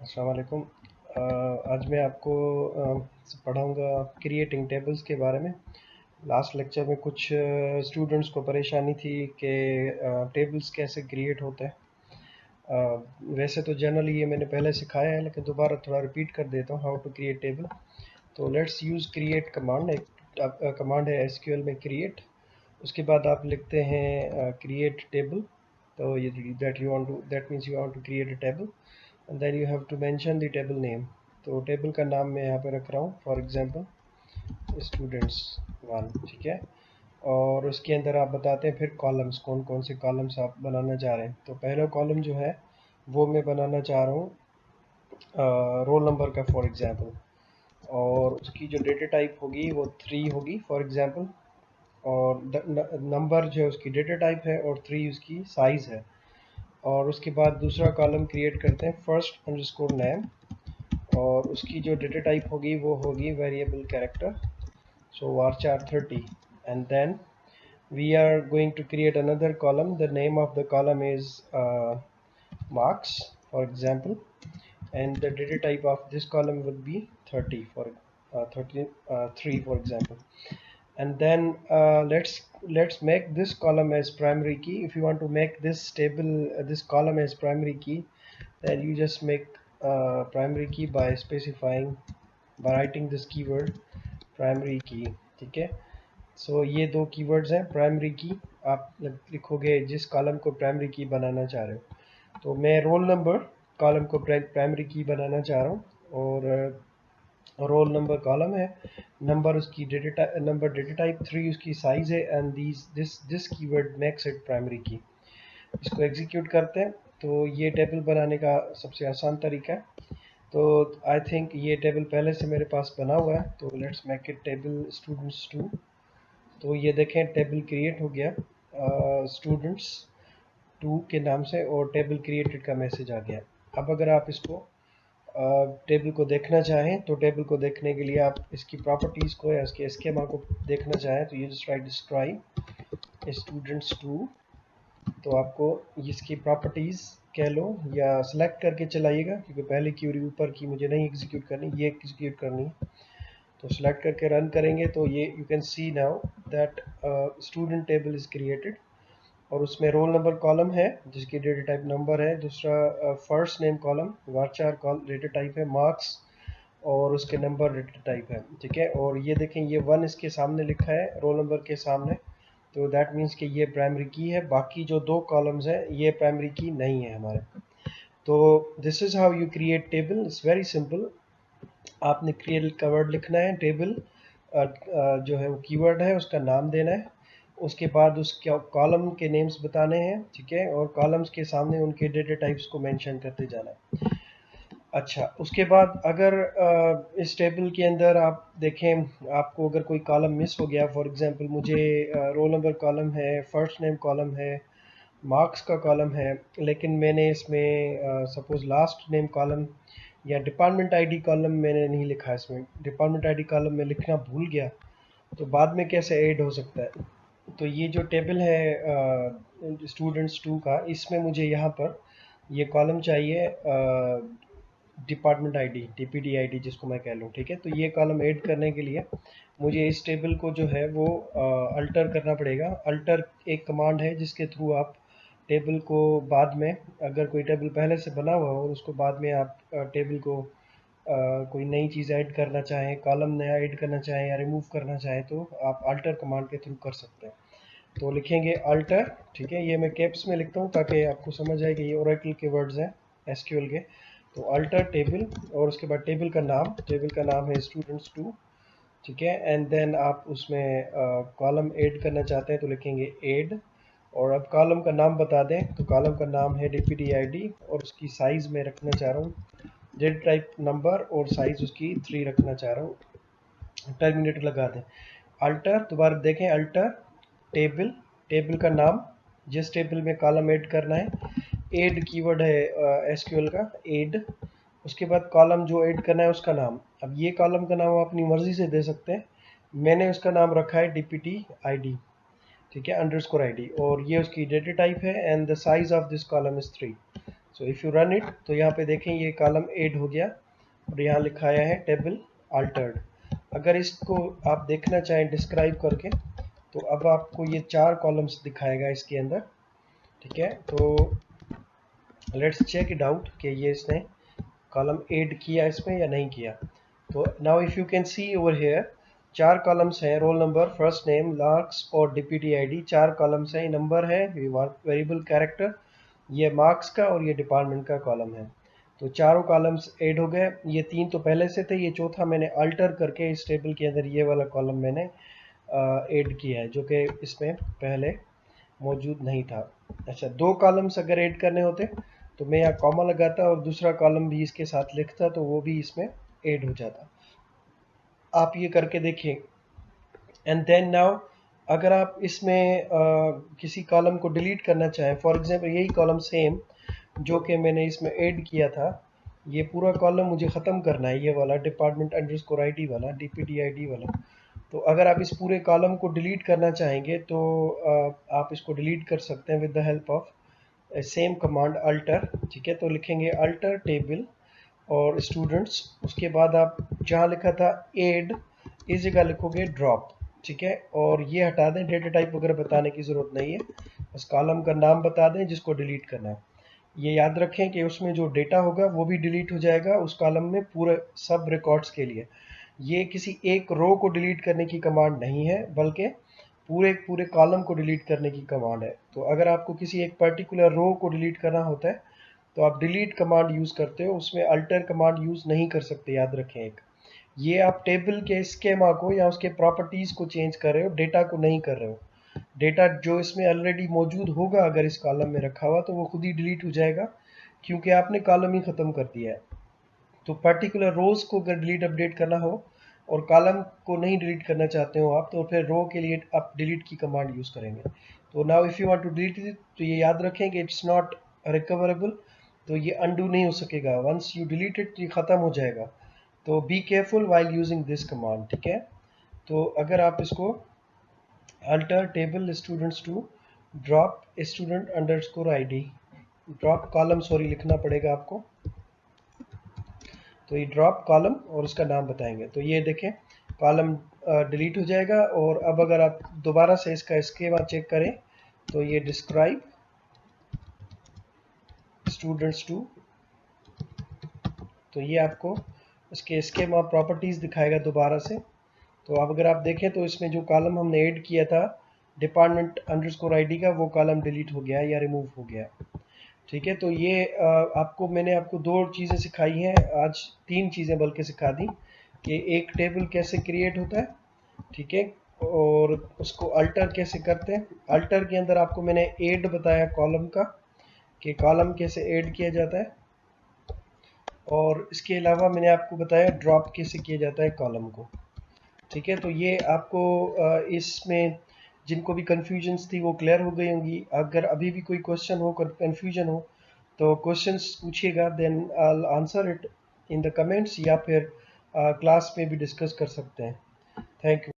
अस्सलाम वालेकुम। आज मैं आपको पढ़ाऊँगा क्रिएटिंग टेबल्स के बारे में। लास्ट लेक्चर में कुछ स्टूडेंट्स को परेशानी थी कि टेबल्स कैसे क्रिएट होते हैं। वैसे तो जनरली ये मैंने पहले सिखाया है, लेकिन दोबारा थोड़ा रिपीट कर देता हूँ हाउ टू क्रिएट टेबल। तो लेट्स यूज़ क्रिएट कमांड। एक कमांड है एसक्यूएल में क्रिएट। उसके बाद आप लिखते हैं क्रिएट टेबल। तो ये that means you want to create a table and then you have to mention the table name। तो टेबल का नाम मैं यहाँ पे रख रहा हूँ, फॉर एग्जांपल स्टूडेंट्स वन, ठीक है। और उसके अंदर आप बताते हैं फिर कॉलम्स, कौन कौन से कॉलम्स आप बनाना चाह रहे हैं। तो पहला कॉलम जो है वो मैं बनाना चाह रहा हूँ रोल नंबर का, फॉर एग्जांपल। और उसकी जो डेटा टाइप होगी वो 3 होगी, फॉर एग्जांपल। और नंबर जो है उसकी डेटा टाइप है और 3 उसकी साइज़ है। और उसके बाद दूसरा कॉलम क्रिएट करते हैं फर्स्ट अंडरस्कोर नेम, और उसकी जो डेटा टाइप होगी वो होगी variable character, so varchar 30। And then we are going to create another column. The name of the column is marks, for example, and the data type of this column would be 30 for 33, for example। And then let's make this column as primary key. If you want to make this table this column as primary key, then you just make primary key by specifying, by writing this keyword primary key, ठीक है। सो ये दो keywords हैं, primary की। आप लिखोगे जिस column को प्राइमरी की बनाना चाह रहे हो। तो मैं रोल नंबर कॉलम को प्राइमरी की बनाना चाह रहा हूँ, और रोल नंबर कॉलम है, नंबर उसकी नंबर डेटा टाइप 3 उसकी साइज है, and this keyword makes it primary की। इसको एग्जीक्यूट करते हैं। तो ये टेबल बनाने का सबसे आसान तरीका है। तो आई थिंक ये टेबल पहले से मेरे पास बना हुआ है। तो let's make it table students 2। तो ये देखें टेबल क्रिएट हो गया स्टूडेंट्स 2 के नाम से, और टेबल क्रिएटेड का मैसेज आ गया। अब अगर आप इसको टेबल को देखना चाहें, तो टेबल को देखने के लिए आप इसकी प्रॉपर्टीज़ को या इसके स्कीमा को देखना चाहें, तो ये जस्ट राइट डिस्क्राइब स्टूडेंट्स 2। तो आपको इसकी प्रॉपर्टीज़ कह लो या सिलेक्ट करके चलाइएगा, क्योंकि पहले क्यूरी ऊपर की मुझे नहीं एग्जीक्यूट करनी, ये एग्जीक्यूट करनी है। तो सिलेक्ट करके रन करेंगे तो ये you can C now that student table is created. और उसमें रोल नंबर कॉलम है जिसकी डेटा टाइप नंबर है, दूसरा first name column varchar data type है, मार्क्स और उसके नंबर डेटा टाइप है, ठीक है। और ये देखें ये 1 इसके सामने लिखा है रोल नंबर के सामने, तो दैट मीन्स कि ये प्राइमरी की है। बाकी जो 2 कॉलम्स हैं ये प्राइमरी की नहीं है हमारे। तो this is how you create table. It's very simple. आपने क्रिएट का वर्ड लिखना है, टेबल जो है वो कीवर्ड है, उसका नाम देना है। उसके बाद उसके कॉलम के नेम्स बताने हैं, ठीक है, और कॉलम्स के सामने उनके डेटा टाइप्स को मेंशन करते जाना है। अच्छा, उसके बाद अगर इस टेबल के अंदर आप देखें, आपको अगर कोई कॉलम मिस हो गया, फॉर एग्जांपल मुझे रोल नंबर कॉलम है, फर्स्ट नेम कॉलम है, मार्क्स का कॉलम है, लेकिन मैंने इसमें सपोज़ लास्ट नेम कॉलम या डिपार्टमेंट आईडी कॉलम मैंने नहीं लिखा, इसमें डिपार्टमेंट आईडी कॉलम में लिखना भूल गया, तो बाद में कैसे ऐड हो सकता है। तो ये जो टेबल है स्टूडेंट्स 2 का, इसमें मुझे यहाँ पर ये कॉलम चाहिए डिपार्टमेंट आईडी, डीपीडी आईडी जिसको मैं कह लूँ, ठीक है। तो ये कॉलम ऐड करने के लिए मुझे इस टेबल को जो है वो अल्टर करना पड़ेगा। अल्टर एक कमांड है जिसके थ्रू आप टेबल को बाद में, अगर कोई टेबल पहले से बना हुआ हो और उसको बाद में आप टेबल को कोई नई चीज़ ऐड करना चाहें, कॉलम नया ऐड करना चाहें या रिमूव करना चाहें, तो आप अल्टर कमांड के थ्रू कर सकते हैं। तो लिखेंगे अल्टर, ठीक है। ये मैं कैप्स में लिखता हूँ ताकि आपको समझ आए कि ये ओरेकल के वर्ड्स हैं एसक्यूएल के। तो अल्टर टेबल, और उसके बाद टेबल का नाम है स्टूडेंट्स 2, ठीक है। एंड देन आप उसमें कॉलम ऐड करना चाहते हैं तो लिखेंगे ऐड, और अब कॉलम का नाम बता दें। तो कॉलम का नाम है डीपीडी आईडी, और उसकी साइज़ में रखना चाह रहा हूँ डेटा टाइप नंबर, और साइज़ उसकी 3 रखना चाह रहा हूँ। टर्मिनेटर लगा दें। अल्टर, दोबारा देखें, अल्टर टेबल, टेबल का नाम, जिस टेबल में कॉलम ऐड करना है, ऐड कीवर्ड है एसक्यूएल का, ऐड। उसके बाद कॉलम जो ऐड करना है उसका नाम। अब ये कॉलम का नाम आप अपनी मर्ज़ी से दे सकते हैं, मैंने उसका नाम रखा है डीपीटी आईडी, ठीक है, अंडरस्कोर आईडी, और ये उसकी डेटा टाइप है, and the size of this column is 3। So if you run it तो यहाँ पे देखें ये कॉलम ऐड हो गया और यहाँ लिखाया है टेबल अल्टर्ड। अगर इसको आप देखना चाहें डिस्क्राइब करके तो अब आपको ये 4 कॉलम्स दिखाएगा इसके अंदर, ठीक है। तो लेट्स चेक इट आउट कि ये इसने कॉलम ऐड किया इसमें या नहीं किया। तो now if you can see over here 4 columns हैं, roll number, first name, marks और डीपीटी आईडी। 4 कॉलम्स हैं, नंबर है, वेरिएबल कैरेक्टर, ये मार्क्स का और ये डिपार्टमेंट का कॉलम है। तो चारों कॉलम्स ऐड हो गए। ये 3 तो पहले से थे, ये चौथा मैंने अल्टर करके इस टेबल के अंदर ये वाला कॉलम मैंने ऐड किया है जो कि इसमें पहले मौजूद नहीं था। अच्छा, 2 कॉलम्स अगर ऐड करने होते तो मैं यहाँ कॉमा लगाता और दूसरा कॉलम भी इसके साथ लिखता तो वो भी इसमें ऐड हो जाता। आप ये करके देखें। एंड देन नाउ अगर आप इसमें किसी कॉलम को डिलीट करना चाहें, फॉर एग्जांपल यही कॉलम सेम जो कि मैंने इसमें ऐड किया था, ये पूरा कॉलम मुझे ख़त्म करना है, ये वाला डिपार्टमेंट अंडरस्कोर आईडी वाला, डीपीटी आईडी वाला। तो अगर आप इस पूरे कॉलम को डिलीट करना चाहेंगे तो आप इसको डिलीट कर सकते हैं with the help of same command alter, ठीक है। तो लिखेंगे अल्टर टेबल और स्टूडेंट्स, उसके बाद आप जहाँ लिखा था ऐड इस जगह लिखोगे ड्रॉप, ठीक है। और ये हटा दें, डेटा टाइप वगैरह बताने की ज़रूरत नहीं है, बस कॉलम का नाम बता दें जिसको डिलीट करना है। ये याद रखें कि उसमें जो डेटा होगा वो भी डिलीट हो जाएगा उस कॉलम में पूरे सब रिकॉर्ड्स के लिए। ये किसी एक रो को डिलीट करने की कमांड नहीं है बल्कि पूरे पूरे कॉलम को डिलीट करने की कमांड है। तो अगर आपको किसी एक पर्टिकुलर रो को डिलीट करना होता है तो आप डिलीट कमांड यूज़ करते हो, उसमें अल्टर कमांड यूज़ नहीं कर सकते, याद रखें। एक ये आप टेबल के स्केमा को या उसके प्रॉपर्टीज़ को चेंज कर रहे हो, डेटा को नहीं कर रहे हो। डेटा जो इसमें ऑलरेडी मौजूद होगा अगर इस कॉलम में रखा हुआ तो वो खुद ही डिलीट हो जाएगा क्योंकि आपने कॉलम ही ख़त्म कर दिया है। तो पर्टिकुलर रोज़ को अगर डिलीट अपडेट करना हो और कॉलम को नहीं डिलीट करना चाहते हो आप, तो फिर रो के लिए आप डिलीट की कमांड यूज़ करेंगे। तो now if you want to delete it तो ये याद रखें कि इट्स नॉट रिकवरेबल, तो ये अनडू नहीं हो सकेगा। वंस यू डिलीट इट तो ये ख़त्म हो जाएगा। तो be careful while using this command, ठीक है। तो अगर आप इसको alter table students to drop student underscore ID, drop column sorry लिखना पड़ेगा आपको। तो ये ड्रॉप कॉलम और उसका नाम बताएंगे। तो ये देखें कॉलम डिलीट हो जाएगा। और अब अगर आप दोबारा से इसका स्कीमा चेक करें तो ये डिस्क्राइब स्टूडेंट्स टू, तो ये आपको इसके स्कीमा प्रॉपर्टीज़ दिखाएगा दोबारा से। तो अब अगर आप देखें तो इसमें जो कॉलम हमने ऐड किया था डिपार्टमेंट अंडरस्कोर आईडी का, वो कॉलम डिलीट हो गया या रिमूव हो गया, ठीक है। तो ये मैंने आपको 2 चीज़ें सिखाई हैं आज, 3 चीज़ें बल्कि सिखा दी कि एक टेबल कैसे क्रिएट होता है, ठीक है, और उसको अल्टर कैसे करते हैं। अल्टर के अंदर आपको मैंने ऐड बताया कॉलम का कि कॉलम कैसे ऐड किया जाता है, और इसके अलावा मैंने आपको बताया ड्रॉप कैसे किया जाता है कॉलम को, ठीक है। तो ये आपको इसमें जिनको भी कन्फ्यूजन्स थी वो क्लियर हो गई होंगी। अगर अभी भी कोई क्वेश्चन हो, कन्फ्यूजन हो तो क्वेश्चंस पूछिएगा, then I will answer it in the comments, या फिर क्लास में भी डिस्कस कर सकते हैं। Thank you.